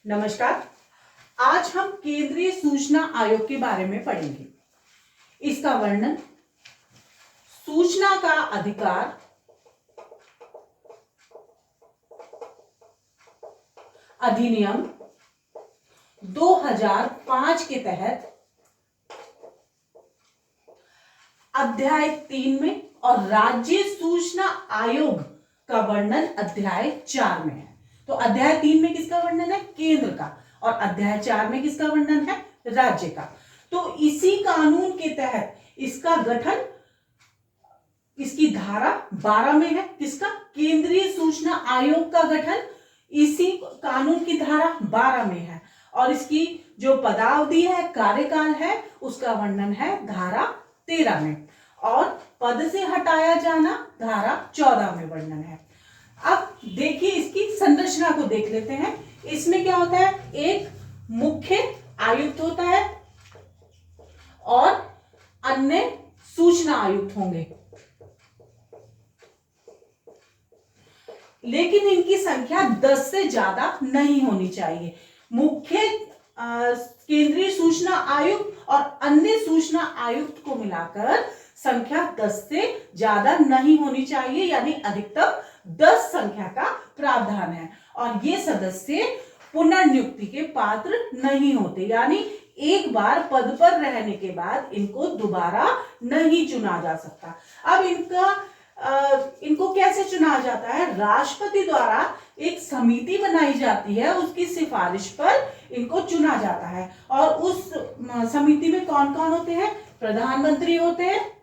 नमस्कार। आज हम केंद्रीय सूचना आयोग के बारे में पढ़ेंगे। इसका वर्णन, सूचना का अधिकार, अधिनियम 2005 के तहत अध्याय 3 में और राज्य सूचना आयोग का वर्णन अध्याय 4 में है। तो अध्याय 3 में किसका वर्णन है? केंद्र का। और अध्याय 4 में किसका वर्णन है? राज्य का। तो इसी कानून के तहत इसका गठन, इसकी धारा 12 में है। किसका? केंद्रीय सूचना आयोग का गठन इसी कानून की धारा 12 में है। और इसकी जो पदावधि है, कार्यकाल है, उसका वर्णन है धारा 13 में। और पद से हटाया जाना धारा 14 में वर्णन है। अब देखिए, इसकी संरचना को देख लेते हैं। इसमें क्या होता है? एक मुख्य आयुक्त होता है और अन्य सूचना आयुक्त होंगे, लेकिन इनकी संख्या 10 से ज्यादा नहीं होनी चाहिए। मुख्य केंद्रीय सूचना आयुक्त और अन्य सूचना आयुक्त को मिलाकर संख्या 10 से ज्यादा नहीं होनी चाहिए, यानी अधिकतम 10 संख्या का प्रावधान है। और ये सदस्य पुनर्नियुक्ति के पात्र नहीं होते, यानी एक बार पद पर रहने के बाद इनको दोबारा नहीं चुना जा सकता। अब इनको कैसे चुना जाता है? राष्ट्रपति द्वारा एक समिति बनाई जाती है, उसकी सिफारिश पर इनको चुना जाता है। और उस समिति में कौन कौन होते हैं? प्रधानमंत्री होते हैं,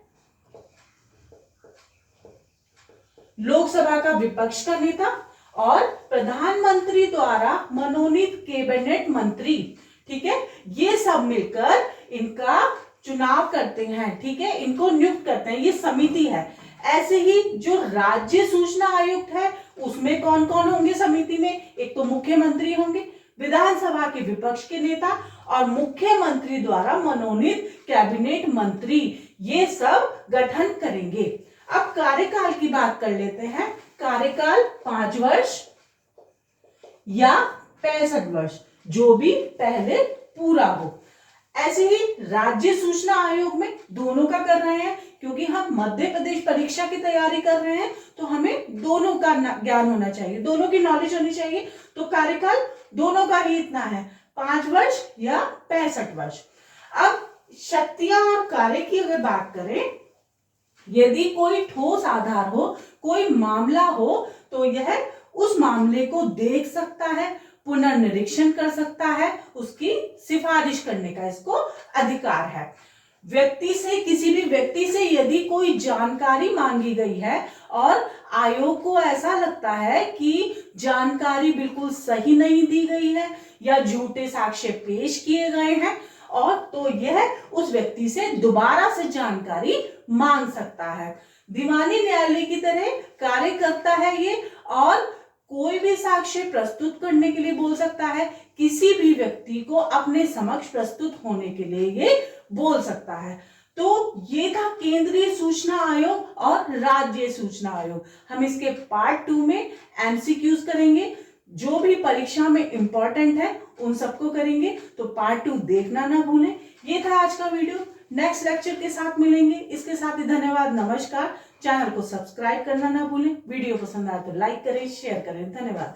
लोकसभा का विपक्ष का नेता और प्रधानमंत्री द्वारा मनोनीत कैबिनेट मंत्री। ठीक है, ये सब मिलकर इनका चुनाव करते हैं। ठीक है, इनको नियुक्त करते हैं, ये समिति है। ऐसे ही जो राज्य सूचना आयुक्त है, उसमें कौन कौन होंगे समिति में? एक तो मुख्यमंत्री होंगे, विधानसभा के विपक्ष के नेता और मुख्यमंत्री द्वारा मनोनीत कैबिनेट मंत्री, ये सब गठन करेंगे। अब कार्यकाल की बात कर लेते हैं। कार्यकाल 5 वर्ष या 65 वर्ष, जो भी पहले पूरा हो। ऐसे ही राज्य सूचना आयोग में दोनों का कर रहे हैं, क्योंकि हम मध्य प्रदेश परीक्षा की तैयारी कर रहे हैं, तो हमें दोनों का ज्ञान होना चाहिए, दोनों की नॉलेज होनी चाहिए। तो कार्यकाल दोनों का ही इतना है, 5 वर्ष या 65 वर्ष। अब शक्तियां और कार्य की अगर बात करें, यदि कोई ठोस आधार हो, कोई मामला हो, तो यह उस मामले को देख सकता है, पुनर्निरीक्षण कर सकता है, उसकी सिफारिश करने का इसको अधिकार है। व्यक्ति से, किसी भी व्यक्ति से यदि कोई जानकारी मांगी गई है और आयोग को ऐसा लगता है कि जानकारी बिल्कुल सही नहीं दी गई है या झूठे साक्ष्य पेश किए गए हैं, और तो यह उस व्यक्ति से दोबारा से जानकारी मांग सकता है। दीवानी न्यायालय की तरह कार्य करता है ये, और कोई भी साक्ष्य प्रस्तुत करने के लिए बोल सकता है, किसी भी व्यक्ति को अपने समक्ष प्रस्तुत होने के लिए ये बोल सकता है। तो ये था केंद्रीय सूचना आयोग और राज्य सूचना आयोग। हम इसके पार्ट 2 में एमसीक्यूज करेंगे, जो भी परीक्षा में इंपॉर्टेंट है उन सबको करेंगे। तो पार्ट 2 देखना ना भूलें। ये था आज का वीडियो, नेक्स्ट लेक्चर के साथ मिलेंगे। इसके साथ ही धन्यवाद, नमस्कार। चैनल को सब्सक्राइब करना ना भूलें। वीडियो पसंद आए तो लाइक करें, शेयर करें। धन्यवाद।